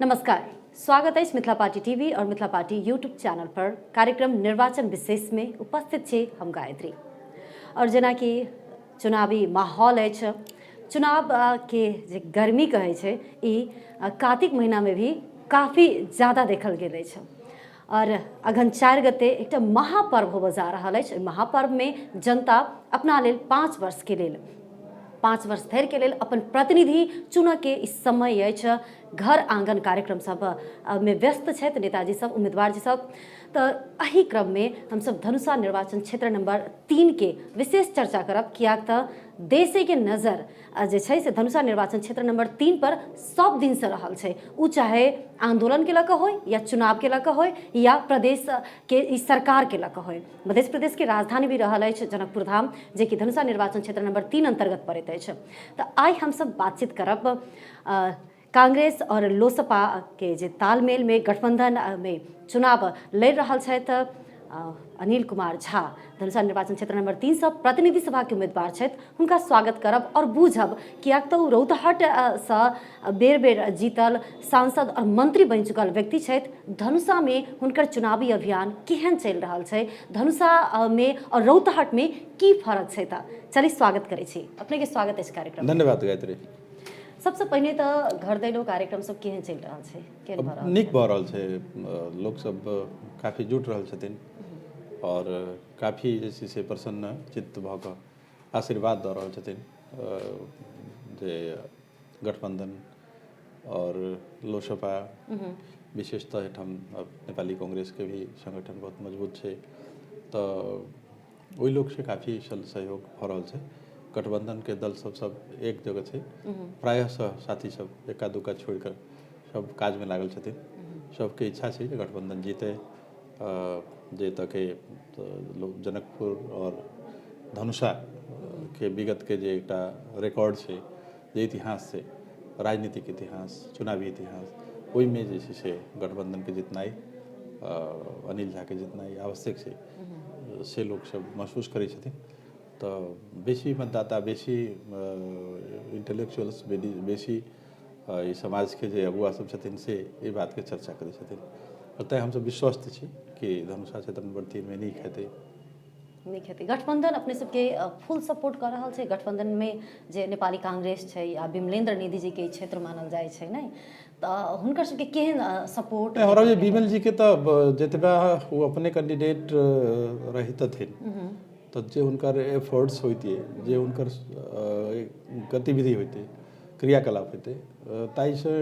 नमस्कार, स्वागत है इस मिथिला पार्टी टीवी और मिथिला पार्टी यूट्यूब चैनल पर कार्यक्रम निर्वाचन विशेष में उपस्थित छे हम गायत्री। और जेना कि चुनावी माहौल है, चुनाव के जे गर्मी कहे छे ई कार्तिक महीना में भी काफ़ी ज़्यादा देखल गेल छे। और अगहन 4 गते एक महापर्व होबे जा रहल है। महापर्व में जनता अपना लेल 5 वर्ष के लेल 5 वर्ष धरि के लेल अपन प्रतिनिधि चुनऽ के इस समय अछि। घर आंगन कार्यक्रम सब में व्यस्त छथि नेताजी सब, उम्मीदवार जी सब। तो एही क्रम में हम सब धनुषा निर्वाचन क्षेत्र नंबर 3 के विशेष चर्चा करब, कियाक तो देश के नजर जे छै से धनुषा निर्वाचन क्षेत्र नंबर 3 पर सब दिन से रहल छै। उ चाहे आंदोलन के लके होय या चुनाव के लके होय या प्रदेश के इस सरकार के लके होय। मध्य प्रदेश के राजधानी भी रहल अछि जनकपुर धाम, जे कि धनुषा निर्वाचन क्षेत्र नंबर 3 अंतर्गत पड़ैत अछि। तो आइ हम सब बातचीत करब कांग्रेस और लोसपा के जे तालमेल में गठबंधन में चुनाव लड़ रहल छथि अनिल कुमार झा, धनुषा निर्वाचन क्षेत्र नंबर 3 से प्रतिनिधि सभा के उम्मीदवार छथि। हुनका स्वागत करब और बूझब कियाक तो रौतहट से बेर बेर जीतल सांसद और मंत्री बन चुकल व्यक्ति छथि। धनुषा में हुनकर चुनावी अभियान केहन चल रहल छै, धनुषा में और रौतहट में की फर्क छै। चलिए स्वागत करै छी अपने के। स्वागत है इस कार्यक्रम। धन्यवाद गायत्री। सबसे पहले तो घर दैलो कार्यक्रम सब केहन चल रहल छै, केहन भऽ रहल नीक भऽ रहल छै। लोग सब काफी जुट रहल छथिन और काफी जे छै से प्रसन्न चित्त भऽ कऽ आशीर्वाद दऽ रहल छथिन। जे गठबंधन और लोसपा विशेषतः एहिठाम नेपाली कांग्रेस के भी संगठन बहुत मजबूत छै, तो ओहि लोग से काफी सहयोग भऽ रहल छै। गठबंधन के दल सब एक जगह छै, प्रायः साथी सब एका दुका छोड़कर सब काज में लागल छथिन। सबके इच्छा छै जे गठबंधन जीते। जे तक जनकपुर और धनुषा के विगत के जे एकटा रिकॉर्ड छै, जे इतिहास छै, राजनीतिक इतिहास, चुनावी इतिहास, ओहि में जे छै से गठबंधन के जितनाई, अनिल झा के जितनाई आवश्यक छै से लोग सब महसूस करै छथिन। तो बेसी मतदाता, बेसी इंटेलेक्चुअल्स, बेसी ई समाज के जे अगुआ सब छथिन से ई बात के चर्चा करै छथिन। और तैं हम सब विश्वस्त छी कि धनुषा क्षेत्र नंबर 3 में नीक हेतै। गठबंधन अपने सबके फुल सपोर्ट कर रहल छै। गठबंधन में जे नेपाली कांग्रेस छै या विमलेन्द्र निधि जी के क्षेत्र मानल जाय छै नै, तो हुनकर सबके केहन सपोर्ट। हमरा जे विमल जी के तो जतबा वो अपने कैंडिडेट रहितथिन तो जे हुनकर एफर्ट्स होइते, जे हुनकर गतिविधि होइते, क्रियाकलाप होइते, ताई से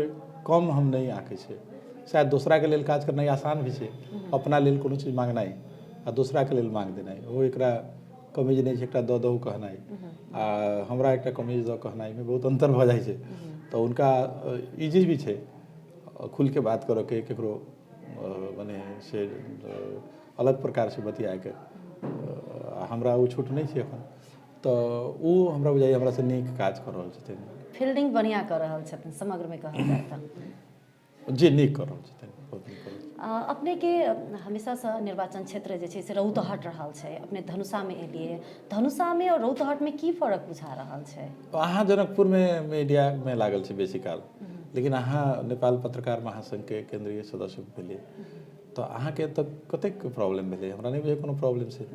कम हम नहीं आँकै छै। शायद दूसरा के लेल काज करनाई आसान भी छै, अपना लेल कोनो चीज मांगनाई आ दूसरा के लेल मांग देनाई, वो एकरा कमीज नहीं छै। एकटा दऽ दहु कहनाई आ हमरा एकटा कमीज दऽ कहनाई में बहुत अंतर भऽ जाइ छै। तो उनका इजी भी छै खुल के बात करऽ के, केकरो माने से अलग प्रकार से बतियाए के। हमरा वो छूट नहीं छै एखन, तो वो हमरा बुझाइए हमरा से नीक काज कर रहल छथिन। फील्डिंग बढ़िया कर रहल छथिन समग्र में कहल जाए तो। जी नीक कर रहल छथिन, बहुत नीक कर रहल छथिन। अपने के हमेशा से निर्वाचन क्षेत्र जे छै से रौतहट रहल छै, अपने धनुषा में एलिए। धनुषा में और रौतहट में की फर्क बुझा रहल छै। अहाँ जनकपुर में मीडिया में लागल छै बेसी काल, लेकिन अहाँ नेपाल पत्रकार महासंघ के केंद्रीय सदस्य भेलिए, तो अहाँ के तक कतेक प्रॉब्लम भेलै। हमरा नहीं बुझे कोनो प्रॉब्लम छै।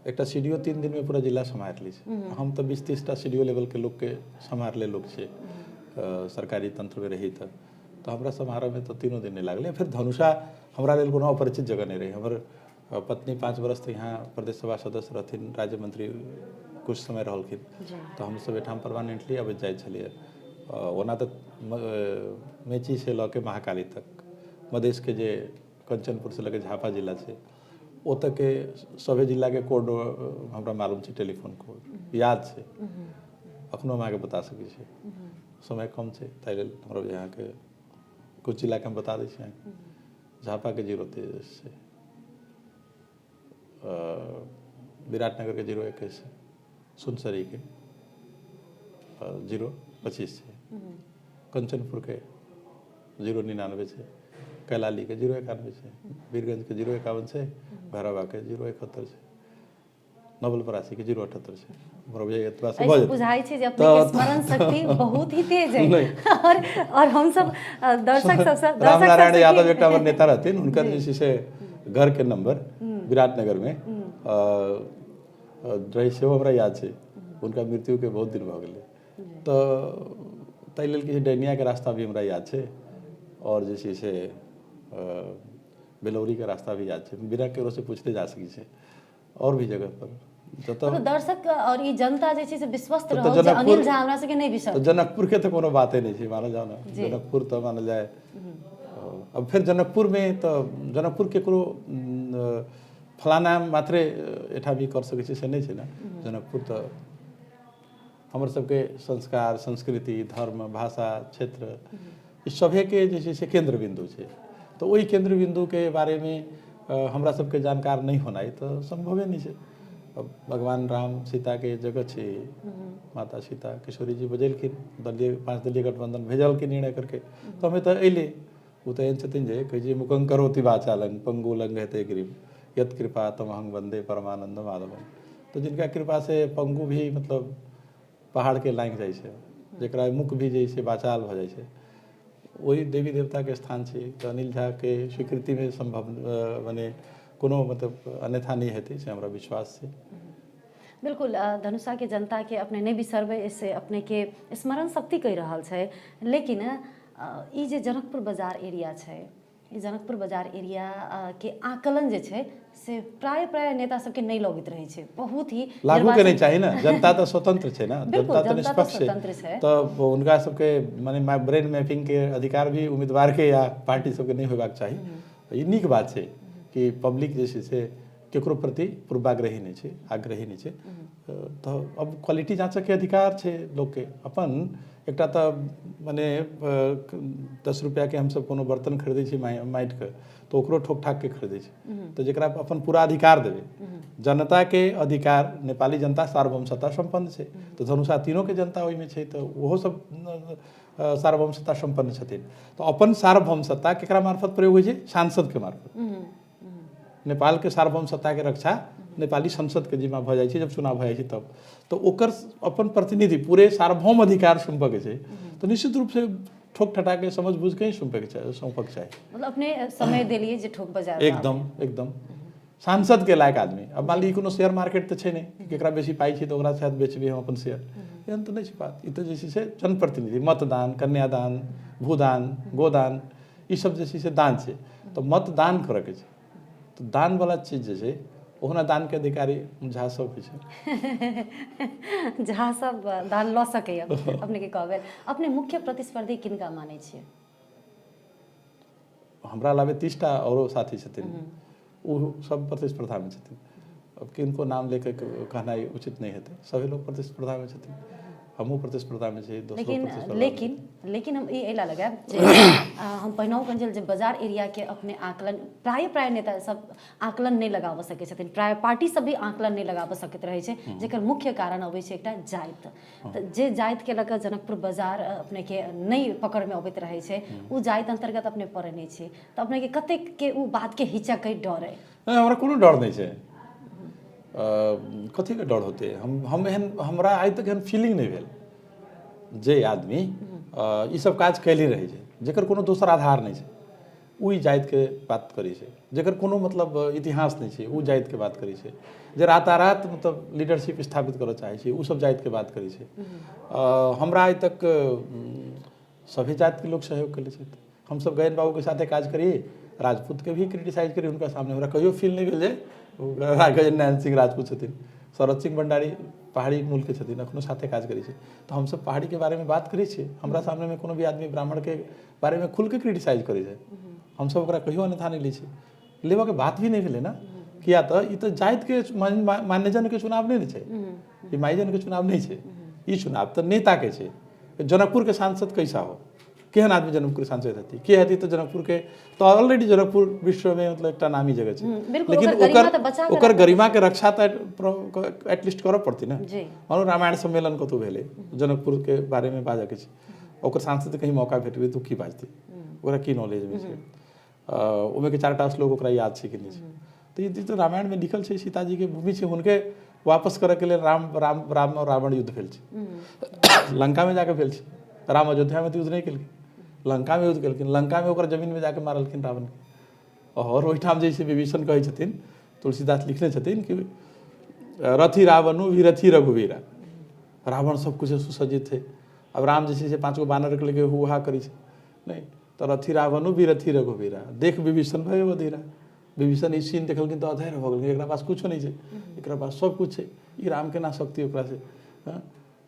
एकटा सीडीओ 3 दिन में पूरा जिला सम्हार ली छै। हम तो 20-30 टा सीडीओ लेवल के लोग के सम्हारले लोग छे, सरकारी तंत्र में रही तो हमरा सम्हारऽ में तो 3 दिन नहीं लागले। फिर धनुषा हमरा लेल कोनो अपरिचित जगह नहीं रही। हमर पत्नी 5 वर्ष तक यहाँ प्रदेश सभा सदस्य रहथिन, राज्य मंत्री कुछ समय रहलखिन, तो हम सब एठाम परमानेंटली अबैत जाइ छलिए। ओना तो मेची से लऽ के महाकाली तक, मधेश के जे कंचनपुर से लगे झापा जिला छै, ओ तक के सभे जिला के कोड हमरा मालूम छै, टेलीफोन कोड याद छै, अखनो हम अहाँके बता सकै छी। समय कम छै ताहि लेल हमरा यहाँ के कुछ जिला के हम बता दै छी। झापा के 023 छै, विराटनगर के 021 छै, सुनसरी के 025 छै, कंचनपुर के 099 छै, कैलाली के 091 छै, वीरगंज के 051 छै, भैरवा के 071 छै, नोबेल प्रासी के 078 से हमरा बुझाइए एतबा से ऐसे बुझाई छै जे अपने के स्मरण शक्ति बहुत ही तेज है और हम सब दर्शक सब रामनारायण यादव एक हमर नेता रहथिन, हुनकर जे छै से घर के नंबर विराटनगर में रही सेहो हमरा याद छै। उनका मृत्यु के बहुत दिन भऽ गेलै, तो ताहि लेल कि डैनिया के रास्ता भी हमरा याद छै, और जे छै से बेलौरी के रास्ता भी याद छै। बिना केकरो से पूछते जा सकै छै, और भी जगह पर तो दर्शक और ये जनता जे छै से विश्वस्त रहो जे अनिल झा हमरा सबके नहीं बिसर। तो जनकपुर के तो कोनो बाते नहीं छै, मानल जाओ ना, जनकपुर तो मानल जाए। अब फिर जनकपुर में तो जनकपुर केकरो फलाना मात्रे एठा भी कर सकै छै से नहीं छै ना। जनकपुर तो हमर सबके संस्कार, संस्कृति, धर्म, भाषा, क्षेत्र ई सभे के जे छै से केंद्र बिंदु छै। तो वही केंद्र बिंदु के बारे में हमरा सबके जानकार नहीं होनाइ तो संभवे नहीं छै। अब भगवान राम सीता के जगह छे, माता सीता किशोरी जी बजेलखिन, दलीय 5 दलीय गठबंधन भेजल के निर्णय करके, तो हमें तो अले वो तो एहन छथिन जे कहे जे मुकं करोति वाचालं पंगु लंघयते गिरिम यत कृपा तमहं वंदे परमानंद माधवम। तो जिनका कृपा से पंगु भी मतलब पहाड़ के लांघ जाए छै, जकरा मुख भी जैसे वाचाल भ जाए छै, वही देवी देवता के स्थान छै। तो अनिल झा के स्वीकृति में संभव माने कोनो मतलब अन्यथा नहीं हेतै से हमरा विश्वास छै। बिल्कुल धनुषा के जनता के अपने नहीं बिसरबै, इससे अपने के स्मरण शक्ति कहि रहल छै। लेकिन ई जे जनकपुर बाजार एरिया छै, ई जनकपुर बाजार एरिया के आकलन जे छै से प्राय नेता सबके नहीं लगैत रहे छै, बहुत ही लागू के नहीं चाहिए ना। जनता तो स्वतंत्र छै ना, जनता तो निष्पक्ष है, तो उनका सबके माने ब्रेन मैपिंग के अधिकार भी उम्मीदवार के या पार्टी सबके नहीं होबाक चाही। ई नीक बात छै कि पब्लिक जे छै से केकरो प्रति पूर्वाग्रही नहीं छै, आग्रही नहीं छै। तो अब क्वालिटी जांचक के अधिकार छै लोग के। अपन एकटा तो माने 10 रुपया के हम सब कोनो बर्तन खरीदै छी माइट के, तो ओकरो ठोक ठाक के खरीदै छी, तो जेकरा अपन पूरा अधिकार देवे। जनता के अधिकार, नेपाली जनता सार्वभौमसत्ता संपन्न छै, तो धनुषा तीनों के जनता ओहि में छै, तो ओहो सब सार्वभौमसत्ता संपन्न छथिन। तो अपन सार्वभौमसत्ता केकरा मार्फत प्रयोग होइ छै? सांसद के मार्फत। नेपाल के सार्वभौमसत्ता के रक्षा नेपाली संसद के जिम्मा भ जाए छै, जब चुनाव भ जाए छै तब। तो ओकर अपन प्रतिनिधि पूरे सार्वभौम अधिकार सौंपे के छै, तो निश्चित रूप से ठोक ठटा के समझ बुझ के ही सौंपक चाहे। मतलब अपने समय देलिए जे ठोक बजा एकदम सांसद के लायक आदमी। अब मान ली कोनो शेयर मार्केट तो छै नहीं, केकरा बेसी पाई छै तो ओकरा साथ बेचबे हम अपन शेयर, एहन तो नहीं छै बात। ई तो जैसे से जनप्रतिनिधि, मतदान, कन्यादान, भूदान, गोदान, ई सब जैसे से दान छै, तो मतदान करे के छै। तो दान वाला चीज जे छै ओहना दान के अधिकारी झा सब छै। झा सब दान ल सके अपने के कहबे। अपने मुख्य प्रतिस्पर्धी किनका माने छियै? हमरा अलावे 30 टा औरो साथी छथिन, वो सब प्रतिस्पर्धा में छथिन। अब किनको नाम लेके कहना उचित नहीं हेतै, सभी लोग प्रतिस्पर्धा में छथिन, हमहूँ प्रतिस्पर्धा में छै, दोसरो प्रतिस्पर्धा में। लेकिन हम एला लगा जे हम पहिनहु कंजल जे बाजार एरिया के अपने आकलन प्राय नेता सब आकलन नहीं लगाब सकै छथिन, प्राय पार्टी सब भी आकलन नहीं लगाब सकैत रहै छै, जेकर मुख्य कारण अबै छै एकटा जाइत। तो जे जाइत के लऽ कऽ जनकपुर बाजार अपने के नहीं पकड़ में अबैत रहै छै, उ जाइत अंतर्गत अपने पड़ै नहीं छै, तो अपने के कतेक के उ बात के हिचक डर है? हमरा कोनो डर नहीं छै। कथी के डर होते? हम एहन हमरा आइ तक एहन फीलिंग नहीं भेल जे आदमी ई सब काज कैले रहे छै, जेकर कोनो दोसर आधार नहीं छै, उ जाइत के बात करै छै। जेकर कोनो मतलब इतिहास नहीं छै, उ जाइत के बात करै छै। जे रातारात मतलब लीडरशिप स्थापित करऽ चाहे छै, उ सब जाइत के बात करै छै। हमरा आइ तक सभी जात के लोग सहयोग कैले छै। हम सब गयन बाबू के साथे काज करिए, राजपूत के भी क्रिटिसाइज करिए उनका सामने, हमरा कहियो फील नहीं भेल जे गजेंद्र नारायण सिंह राजपूत छथिन, शरद सिंह भंडारी पहाड़ी मूल के छथिन, अखनो साथे काज करै छै। तो हम सब पहाड़ी के बारे में बात करै छियै, हमरा सामने में कोनो भी आदमी ब्राह्मण के बारे में खुल के क्रिटिसाइज करै छै, हम सब ओकरा कहियो अन्यथा नहीं लै छै। लेबऽ के बात भी नहीं भेलै ना, किया तो ई तो जाइत के मान्यजन के चुनाव नहीं छै, ई माईजन के चुनाव नहीं छै, ई चुनाव तो नेता के छै। जनकपुर के सांसद कैसा हो, केहन आदमी जनकपुर सांसद हेतै, के हेतै? तो जनकपुर के तो ऑलरेडी जनकपुर विश्व में मतलब एकटा नामी जगह छै, लेकिन ओकर गरिमा के रक्षा तो एटलीस्ट करऽ पड़तै ना। मानो रामायण सम्मेलन कतौ भेलै, जनकपुर के बारे में बाजऽ के छै, ओकर सांसद कहीं मौका भेटबै तो की बाजतै, ओकरा की नॉलेज में छै, ओमे के 4टा श्लोक ओकरा याद छै कि नहीं छै? तो ये तो रामायण में लिखल छै, सीताजी के भूमि छै, हुनके वापस करे के लिए राम राम राम और रावण युद्ध भेल छै। लंका में जाके भेल छै। राम अयोध्या में तो युद्ध नहीं केलखिन, लंका में युद्ध केलखिन। लंका में ओकर जमीन में जाके मारलखिन रावण के। और ओहिठाम जैसे विभीषण कहै छथिन, तुलसीदास लिखने छथिन कि रथी रावणु विरथी रघुवीरा। रावण सब कुछ सुसज्जित थे। अब राम जैसे से 5 गो बानर के लेके हुआ करी छै नहीं, तो रथी रावणु विरथी रघुवीरा। देख विभीषण भय बधीरा। विभीषण ई सीन देखलखिन तो अधैर्य भ गेलखिन, एकरा पास कुछो नहीं छै, एकरा पास सब कुछ छै, ई राम के ना शक्ति ओकरा से।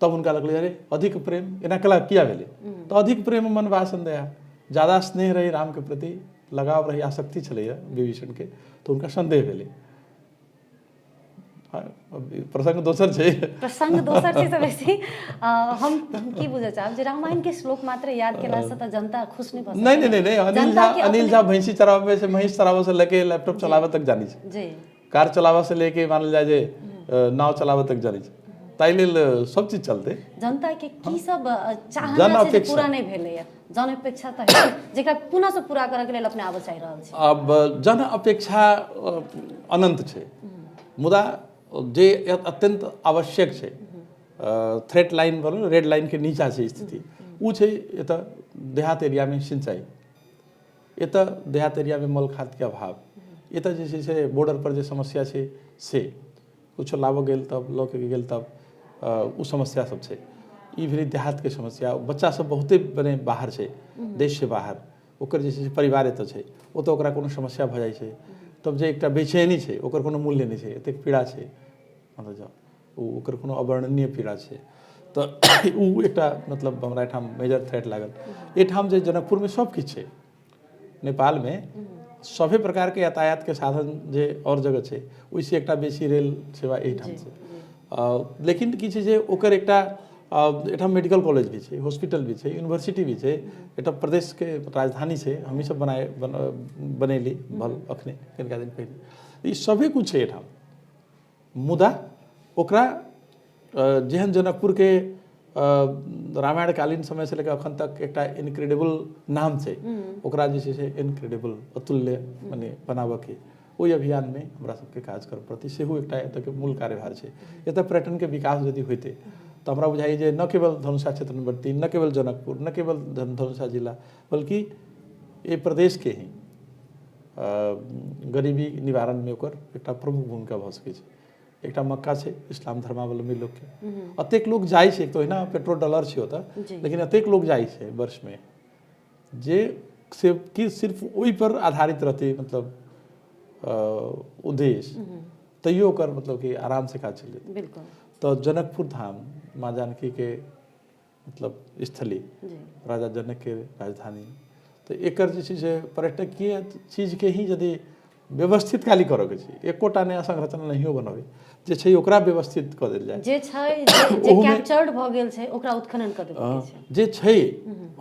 तब उनका लगलै अरे अधिक प्रेम एना कला किया भेलै, तो अधिक प्रेम मन वासन दया, ज्यादा स्नेह रही राम के प्रति, लगाव रही, आसक्ति छलैया विभीषण के, तो उनका संदेह भेलै। प्रसंग दोसर छै, प्रसंग दोसर छै से बेसी हम की बुझे चाहब जे रामायण के श्लोक मात्र याद केला से त जनता खुश नहीं भ सकै। नहीं, अनिल झा भैंसी चरावे से, महिष चरावे से लेके लैपटॉप चलावे तक जानी छै जी, कार चलावे से लेके मानल जाए जे नाव चलावे तक जानी छै। ताहि लेल सब चीज चलते। जनता के की सब चाहना छै पूरा नहीं भेलैया, जन अपेक्षा त है जेकरा पुनः से पूरा करे के लेल अपने आबे चाहि रहल छै। अब जन अपेक्षा अनंत छै, मुदा जे अत्यंत आवश्यक छै, थ्रेट लाइन पर रेड लाइन के नीचा छै स्थिति, उ छै एतऽ देहात एरिया में सिंचाई, एतऽ देहात एरिया में मल खाद के अभाव, एतऽ जे छै से बॉर्डर पर जे समस्या छै से कुछ लाबऽ गेल तब लऽ के गेल तब उ समस्या सब छै। ई भेलै देहात के समस्या। बच्चा सब बहुते बने बाहर छै, देश से बाहर, ओकर जे छै से परिवार एतऽ छै, ओतऽ ओकरा कोनो समस्या भऽ जाइ छै, तब जे एकटा बेचैनी छै ओकर कोनो मूल्य नहीं छै, एतेक पीड़ा छै, मतलब जाउ ओकर कोनो अवर्णनीय पीड़ा छै। तो उ एकटा मतलब हमरा एठाम मेजर थ्रेट लागल। एठाम जे जनकपुर में सब किछु छै, नेपाल में सभे प्रकार के यातायात के साधन जे और जगह छै, ओइसे एकटा बेसी रेल सेवा एठाम छै। लेकिन की छै जे ओकर एकटा एठाम मेडिकल कॉलेज भी छै, हॉस्पिटल भी छै, यूनिवर्सिटी भी छै, एटा प्रदेश के राजधानी छै, हमही सब बनेली भल अखने कनिका दिन पहले, ई सभे कुछ छै एठाम। मुदा ओकरा जेहन जनकपुर के रामायण कालीन समय से लेकर अखन तक एकटा इनक्रेडिबल नाम छै, ओकरा जे छै से इनक्रेडिबल अतुल्य माने बनाबऽ के ओहि अभियान में हमरा सबके काज करऽ पड़तै। सेहो एकटा एतऽ के मूल कार्यभार छै। एतऽ पर्यटन के विकास यदि होइतै तो हमरा बुझाइ जे न केवल धनुषा क्षेत्र नंबर 3, न केवल जनकपुर, न केवल धनुषा जिला, बल्कि ये प्रदेश के ही गरीबी निवारण में ओकर एकटा प्रमुख भूमिका भऽ सकै छै। एकटा मक्का छै इस्लाम धर्मावलंबी लोग के, अतेक लोग जाइ छै, तो ना पेट्रोल डॉलर छै ओतऽ, लेकिन अतेक लोग जाइ छै वर्ष में जे से कि सिर्फ ओहि पर आधारित रहते, मतलब उद्देश्य, तैयो ओकर मतलब कि आराम से काज चलते। बिल्कुल। तो जनकपुर धाम माँ जानकी के मतलब स्थली, राजा जनक के राजधानी, तो एकर जे छै से पर्यटकीय चीज के ही यदि व्यवस्थित खाली करऽ के छै, एकोटा नया संरचना नहियो बनाबे, जे छै ओकरा व्यवस्थित कऽ देल जाय, जे छै जे कैप्चर्ड भ गेल छै ओकरा उत्खनन कऽ देल छै, जे छै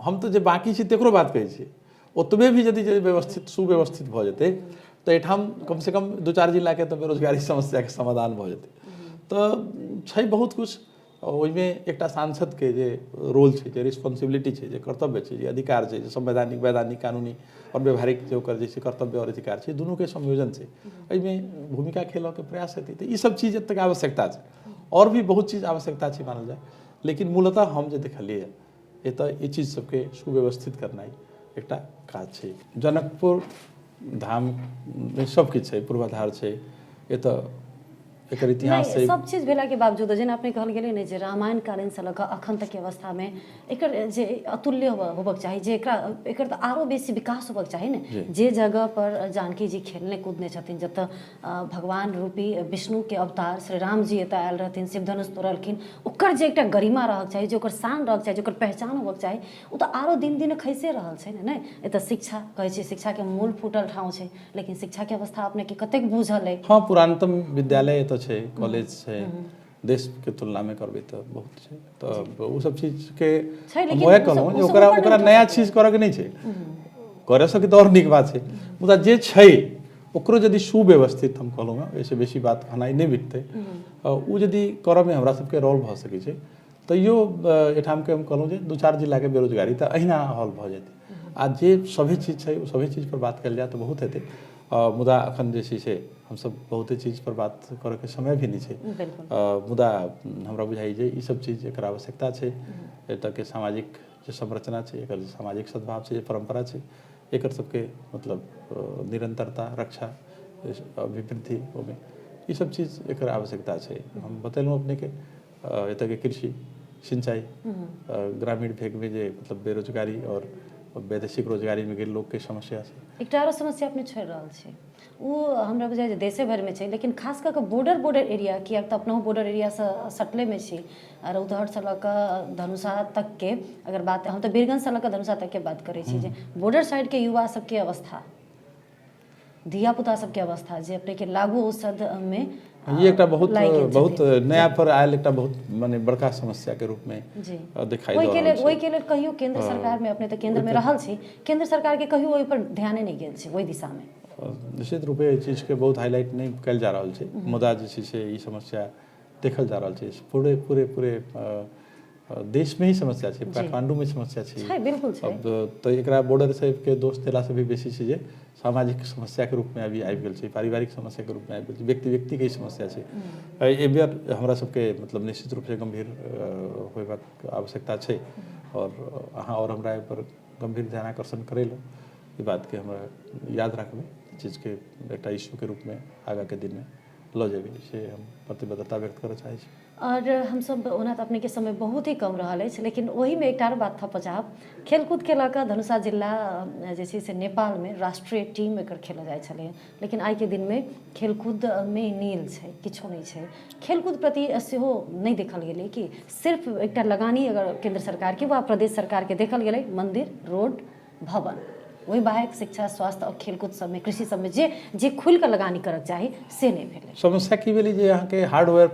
हम तो जे बाकी छै तेकरो बात कहै छी, ओतबे भी यदि व्यवस्थित सुव्यवस्थित भऽ जेतै तो एठाम कम से कम 2-4 जिला के तो बेरोजगारी समस्या के समाधान भऽ जेतै। तो छै बहुत कुछ, ओहिमे एकटा सांसद के जे रोल छै, जे रिस्पॉन्सिबिलिटी छै, जे कर्तव्य छै, जे अधिकार छै, जे संवैधानिक, वैधानिक, कानूनी और व्यवहारिक जो ओकर जैसे कर्तव्य और अधिकार छै, दुनू के संयोजन छै, एहिमे भूमिका खेलऽ के प्रयास हेतै। तो ई सब चीज एतक आवश्यकता छै, और भी बहुत चीज आवश्यकता छै मानल जाए, लेकिन मूलतः हम जे देखलियै एतऽ ई चीज सबके सुव्यवस्थित करनाइ एकटा काज छै। जनकपुर धाम में सब किछु छै, पूर्वाधार छै, एतऽ एकर इतिहास छै, सब चीज भेला के बावजूद जेना अपने कहल गेलै ने जे रामायण कालीन से लऽ अखन तक के अवस्था में एकर जे अतुल्य होबक चाही, जे एकर तो आरो बेसी विकास होबक चाही ने। जे जगह पर जानकी जी खेलने कूदने छथिन, जतऽ भगवान रूपी विष्णु के अवतार श्री राम जी एतऽ आयल रहथिन, शिव धनुष तोड़लखिन, ओकर जे एकटा गरिमा रहक चाही, जे ओकर शान रहक चाही, जे ओकर पहचान होबक चाही, ओ तो आरो दिन दिन खैसे रहल छै ने। एतऽ शिक्षा कहै छै, शिक्षा के मूल फूटल ठाव छै, लेकिन शिक्षा के अवस्था अपने के कतेक बुझल है। हाँ, पुरानतम विद्यालय तो छै, कॉलेज छै, देश के तुलना में करबे तो बहुत छै, तो उ सब चीज के मोए कहलहुँ जे ओकरा नया चीज करऽ के नहीं छै, करे सके तो और नीक बात छै, मुदा जे छै ओकरो यदि सुव्यवस्थित हम कहलहुँ ऐसे बेसी बात कहनाइ नहीं बिकतै, उ यदि करऽ में हमरा सबके रोल भऽ सकै छै, तैयो एठाम के हम कहलहुँ जे 2-4 जिला के बेरोजगारी तो अहिना हल भऽ जेतै। आ जे सभे चीज छै, सभे चीज पर बात कल जाए तो बहुत हेतै। मुदा अखन जे छै से हमसब बहुते चीज पर बात करे के समय भी नहीं छै। मुदा हमरा बुझाई जे ई सब चीज एकर आवश्यकता छै। एतऽ के सामाजिक जे संरचना छै, एकर जे सामाजिक सद्भाव छै, जे परंपरा छै, एकर सबके मतलब निरंतरता, रक्षा, अभिवृद्धि ओमे ई सब चीज एकर आवश्यकता छै। हम बतेलहुँ अपने के एतऽ के कृषि, सिंचाई, ग्रामीण भेग में जे मतलब बेरोजगारी और वैदेशिक रोजगारी में गेल लोग के समस्या छै। एकटा आरो समस्या अपने छोड़ रहल छै, वो हमरा बुझाइ जे देशे भर में छै, लेकिन खास करके बॉर्डर एरिया, किएक तऽ अपना बॉर्डर एरिया से सटले में छी। रौतहट से लऽ कऽ धनुषा तक के अगर बात, हम तो बीरगंज से लऽ कऽ धनुषा तक के बात करै छी, जे बॉर्डर साइड के युवा सबके अवस्था, धिया पुता सबके अवस्था जे अपने के लागू औषध में ये एक बहुत बहुत नया पर आयल एक बहुत माने बड़का समस्या के रूप में दिखाई दे रहल छै। ओहि के लेल कहियो केंद्र सरकार में, अपने तो केंद्र में रहल छी, केंद्र सरकार के कहियो ओहि पर ध्यान नहीं गेल छै, ओहि दिशा में निश्चित रूपे एहि चीज के बहुत हाईलाइट नहीं कल जा रहल छै। मुदा जे छै से ई समस्या देखल जा रहल छै। पूरे पूरे पूरे देश में ही समस्या छै, काठमांडू में समस्या छै। बिल्कुल छै। अब तो एकरा बॉर्डर से के दोष देला से भी बेसी छै जे सामाजिक समस्या के रूप में अभी आबि गेल छै, पारिवारिक समस्या के रूप में आबि गेल छै, व्यक्ति व्यक्ति के समस्या छै। एहि बेर हमरा सबके मतलब निश्चित रूप से गंभीर होयबाक आवश्यकता छै। और अहाँ और हमरा पर गंभीर ध्यान आकर्षण करेलहुँ, ई बात के हमरा याद रखबै, चीज के एक इश्यू के रूप में आगा के दिन में लऽ जेबै, से हम प्रतिबद्धता व्यक्त करऽ चाहै छी। और हम सब ओना तऽ अपने के समय बहुत ही कम रहल अछि, लेकिन वही में एकटा बात थप चाहब, खेलकूद के लऽ कऽ धनुषा जिला जे छै से नेपाल में राष्ट्रीय टीम एकर खेलल जाइ छलै, लेकिन आइ के दिन में खेलकूद में नील छै, किछो नहीं छै। खेलकूद प्रति सेहो नहीं देखल गेलै कि सिर्फ एकटा लगानी अगर केंद्र सरकार के वा प्रदेश सरकार के देखल गेलै, मंदिर, रोड, भवन, वही बाहेक शिक्षा, स्वास्थ्य और खेलकूद सब में, कृषि सब में जे खुल कर लगानी करक चाही से नहीं भेलै। समस्या की भेलै जे यहाँ के हार्डवेयर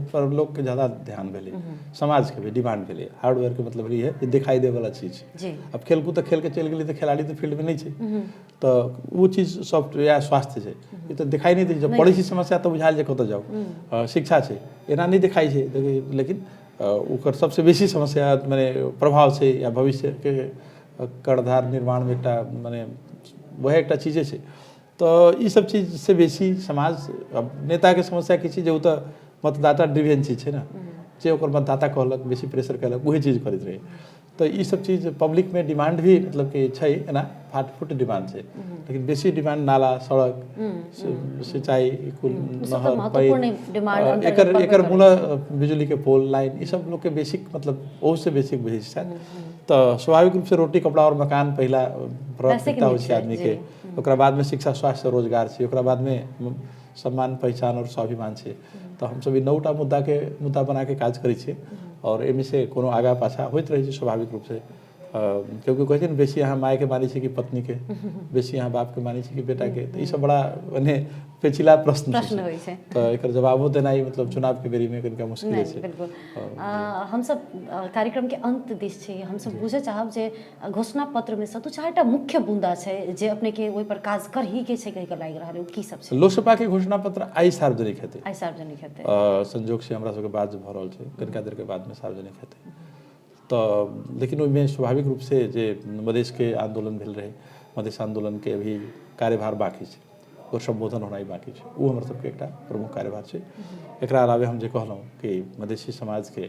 पर लोग के ज्यादा ध्यान भेलै, समाज के भी डिमांड भेलै। हार्डवेयर के मतलब ये है दिखाई दे वाला चीज। अब खेलकूद तो खेल के चल गेलै तो खिलाड़ी तो फील्ड में नहीं छै, तो वो चीज सॉफ्टवेयर या स्वास्थ्य छै, ये तो दिखाई नहीं दै छै। जब पड़ै छै समस्या तो बुझायल जे कतऽ जाऊ। शिक्षा छै, एना नहीं दिखाई छै, लेकिन ओकर सबसे बेसी समस्या माने प्रभाव छै या भविष्य के कर्णधार निर्माण में एकटा माने वह एकटा चीजे छै। तो ई सब चीज से बेसी समाज, अब नेता के समस्या की चीज, तो मतदाता ड्रिवेन चीज है ना, जे ओकर मतदाता कहलक, बेसी प्रेशर कयलक, वही चीज करैत रहे। तो ई सब चीज पब्लिक में डिमांड भी मतलब कि छै एना फाट फूट डिमांड छै, लेकिन बेसी डिमांड नाला, सड़क, सिंचाई, कुल नहर, पानी, एकर मूल बिजली के पोल, लाइन, ई सब लोग के बेसिक मतलब ओहू से बेसिक बुझै छै। तो स्वाभाविक रूप से रोटी, कपड़ा और मकान पहला प्राथमिकता होइ छै आदमी के, ओकरा बाद में शिक्षा, स्वास्थ्य, रोजगार छै, ओकरा बाद में सम्मान, पहचान और स्वाभिमान छै। तो हम सब ई 9टा मुद्दा बना के काज करै छियै, और एमे से कोनो आगा पाछा होइत रहै छै स्वाभाविक रूप से। क्योंकि कहै छै ने बेसी अहाँ माय के मानै छै कि पत्नी के, बेसी अहाँ बाप के मानै छै कि बेटा के, तो ई सब बड़ा मने पेचीला प्रश्न होइ छै। तो एकर जवाबो देनाइ मतलब चुनाव के बेरी में कनिका मुश्किल छै। बिल्कुल। हम सब कार्यक्रम के अंत दिस छी, हम सब बुझे चाहब जे घोषणा पत्र में से दू चारिटा मुख्य बुंदा छै जे अपने के ओहि पर काज कर ही के छै, कहि के लागि रहल है, की सब छै? लोकसभा के घोषणा पत्र आइ सार्वजनिक हेतै। आइ सार्वजनिक हेतै। संजोग से हमरा सबके बात भऽ रहल छै, कनिका देर के बाद में सार्वजनिक हेतै। तो लेकिन ओहिमे स्वाभाविक रूप से जे मधेश के आंदोलन भेल रहे, मधेश आंदोलन के अभी कार्यभार बाकी छै, और संबोधन होनाइ बाकी छै, वो हमर सबके एकटा प्रमुख कार्यभार छै। एकरा अलावे हम जे कहलहुँ कि मधेसी समाज के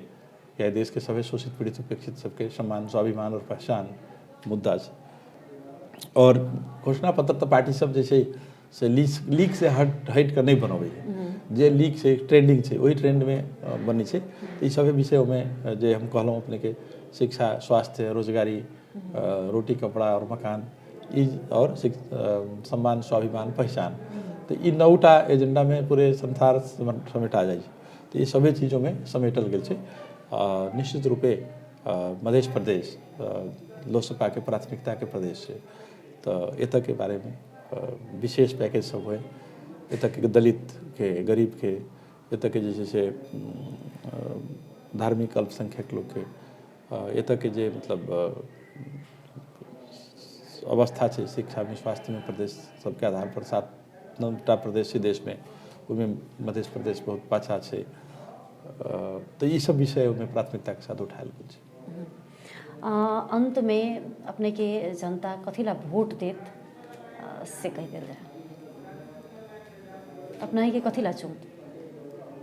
या देश के सभी शोषित, पीड़ित, उपेक्षित सबके सम्मान, स्वाभिमान और पहचान मुद्दा छै। और घोषणा पत्र तो पार्टी सब जे छै से लीक से हट कर नहीं बनबै है, जे लीक छै, ट्रेंडिंग छै, वही ट्रेंड में बनी छै। ई सभी विषय में जे हम कहलहुँ अपने के शिक्षा, स्वास्थ्य, रोजगारी, रोटी, कपड़ा और मकान, ई और सम्मान, स्वाभिमान, पहचान, तो ई 9टा एजेंडा में पूरे संसार समेटा जाइ छै। तो ये सभी चीज़ों में समेटल गेल छै। निश्चित रूपे मध्य प्रदेश लोकसभा के प्राथमिकता के प्रदेश छै, तो एतऽ के बारे में विशेष पैकेज सब हुए, एतऽ के दलित के, गरीब के, एतऽ के जे छै से धार्मिक अल्पसंख्यक लोग के, एतऽ के जे मतलब अवस्था छै शिक्षा में, स्वास्थ्य में, प्रदेश सबके आधार पर 7टा प्रदेश देश में, उनमें मध्य प्रदेश बहुत पाछा छै। तो ये सब विषय में प्राथमिकता के साथ उठायल गेल छै। अंत में अपने के जनता कथी ला वोट देत से कह देल जाए? अपना के कथी ला चुन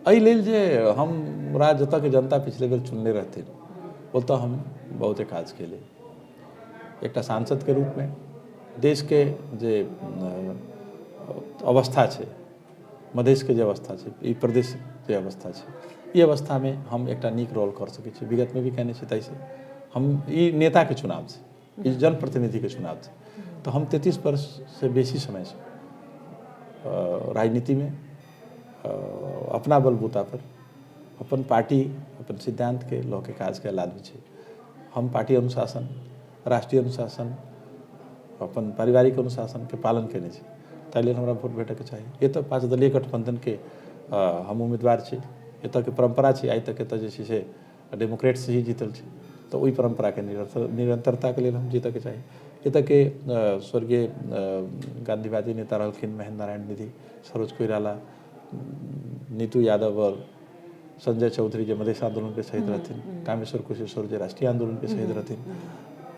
एहि लेल जे हमरा जतऽ के जनता पिछले बेर चुनले रहथिन ओतऽ हम बहुते काज केले एकटा सांसद के रूप में देश के जे अवस्था छै मधेश के जे अवस्था छै ई प्रदेश के अवस्था छै ई अवस्था में हम एकटा नीक रोल कर सकै छी विगत में भी कहने छी तैसे हम ई नेता के चुनाव छै ई जनप्रतिनिधि के चुनाव छै तो हम 33 वर्ष से बेसी समय से राजनीति में अपना बलबूता पर अपन पार्टी अपन सिद्धांत के लऽ के काज कैल आदमी छै हम पार्टी अनुशासन राष्ट्रीय अनुशासन अपन पारिवारिक अनुशासन के पालन केने छी ताहि लेल हमरा वोट भेटै के चाही एतऽ 5 दलीय गठबंधन के हम उम्मीदवार छी एतऽ के परंपरा छै आइ तक एतऽ जे छै से डेमोक्रेट से ही जीतल छै तो ओहि परंपरा के निरंतरता के लेल हम जीतऽ के चाही एतऽ के स्वर्गीय गांधीवादी नेता रहलखिन महेंद्र नारायण निधि सरोज कोइराला नीतू यादव और संजय चौधरी जो मधेश आंदोलन के शहीद रहथिन कामेश्वर कुशेश्वर जो राष्ट्रीय आंदोलन के शहीद रहथिन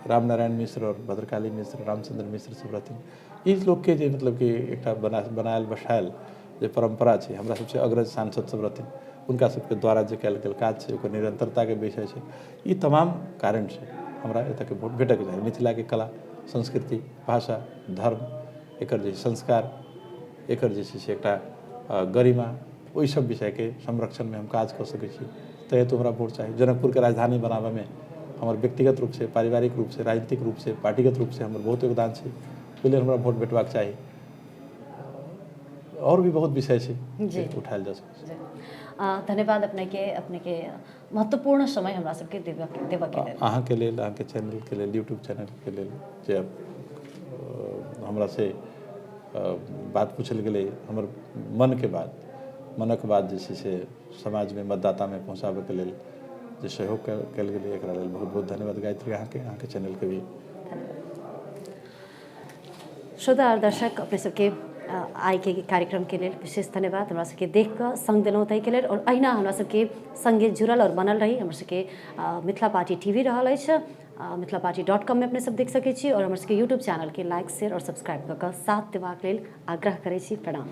राम नारायण मिश्र और भद्रकाली मिश्र रामचंद्र मिश्र सब रहथिन ई लोग के जे मतलब कि एकटा बनायल बसायल जे परंपरा छै हमरा सबसे अग्रज सांसद सब रहथिन उनका सबके द्वारा जे कयल गेल काज छै ओकर निरंतरता के विषय छै ई तमाम कारण छै हमरा एतऽ के वोट भेटै के चाही मिथिला के कला संस्कृति भाषा धर्म एकर जे संस्कार एकर जे छै से एकटा गरिमा ओहि सब विषय के संरक्षण में हम काज कर सकै छी तो हेतु हमरा वोट चाही जनकपुर के राजधानी बनाबे में हमर व्यक्तिगत रूप से पारिवारिक रूप से राजनीतिक रूप से पार्टीगत रूप से हमर बहुत योगदान छै ओहि लेल हमरा वोट भेटबाक चाही और भी बहुत विषय छै जे उठायल जा सकै धन्यवाद अपने के महत्वपूर्ण समय हमरा सबके देबा के लेल अहाँ के लेल अहाँ के चैनल के लेल यूट्यूब चैनल के लेल जे हमरा से बात पूछल गेलै हमर मनक बात जे छै से समाज में मतदाता में पहुँचाबे के लेल जे सहयोग कयल गेलै एकरा लेल बहुत बहुत धन्यवाद गायत्री अहाँ के चैनल के भी श्रोता और दर्शक अपने सबके आइ के कार्यक्रम के लेल विशेष धन्यवाद हमरा सबके देख कऽ संग देलहुँ ताहि के लेल और अहिना हमरा सबके संगे जुड़ल और बनल रही हमरा सबके मिथिला पार्टी टीवी रहल अछि मिथिलापार्टी.com में अपने सब देख सकै छी और हमर सबके यूट्यूब चैनल के लाइक शेयर और सब्सक्राइब कऽ साथ देबाक लेल आग्रह करै छी प्रणाम।